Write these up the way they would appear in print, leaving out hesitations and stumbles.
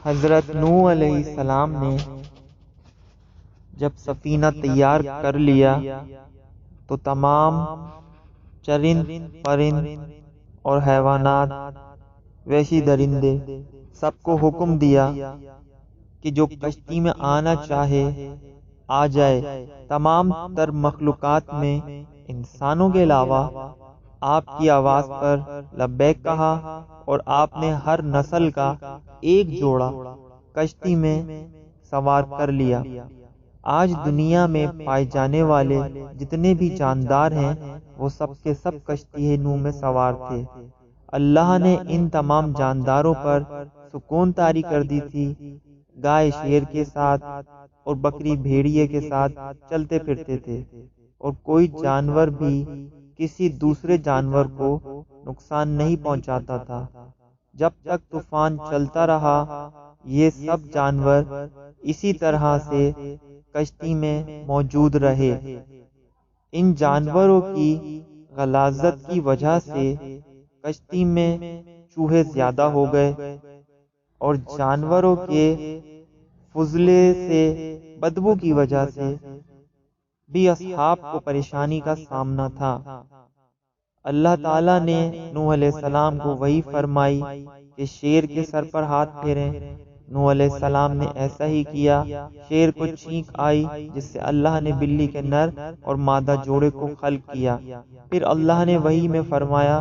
حضرت نوح علیہ السلام نے جب سفینہ تیار کر لیا تو تمام چرند پرند اور حیوانات، وحشی درندے سب کو حکم دیا کہ جو کشتی میں آنا چاہے آ جائے۔ تمام تر مخلوقات میں انسانوں کے علاوہ آپ کی آواز پر لبیک کہا اور آپ نے ہر نسل کا ایک جوڑا کشتی میں سوار کر لیا۔ آج دنیا میں پائے جانے والے جتنے بھی جاندار ہیں وہ سب کے سب کشتی نوح میں سوار تھے۔ اللہ نے ان تمام جانداروں پر سکون طاری کر دی تھی۔ گائے شیر کے ساتھ اور بکری بھیڑیے کے ساتھ چلتے پھرتے تھے، اور کوئی جانور بھی کسی دوسرے جانور کو نقصان نہیں پہنچاتا تھا۔ جب تک طوفان چلتا رہا یہ سب جانور اسی طرح سے کشتی میں موجود رہے۔ ان جانوروں کی غلاظت کی وجہ سے کشتی میں چوہے زیادہ ہو گئے اور جانوروں کے فضلے سے بدبو کی وجہ سے بھی اصحاب کو پریشانی کا سامنا تھا۔ اللہ تعالیٰ نے نوح علیہ السلام کو وحی فرمائی کہ شیر کے سر پر ہاتھ پھیریں۔ نوح علیہ السلام نے ایسا ہی کیا۔ شیر کو چھینک آئی جس سے اللہ نے بلی کے نر اور مادہ جوڑے کو خلق کیا۔ پھر اللہ نے وحی میں فرمایا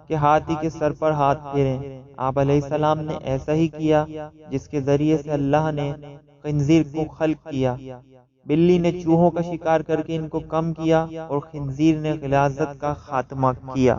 کہ ہاتھی کے سر پر ہاتھ پھیریں۔ آپ علیہ السلام نے ایسا ہی کیا جس کے ذریعے سے اللہ نے خنزیر کو خلق کیا۔ بلی نے چوہوں کا شکار کر کے ان کو کم کیا اور خنزیر نے غلاظت کا خاتمہ کیا۔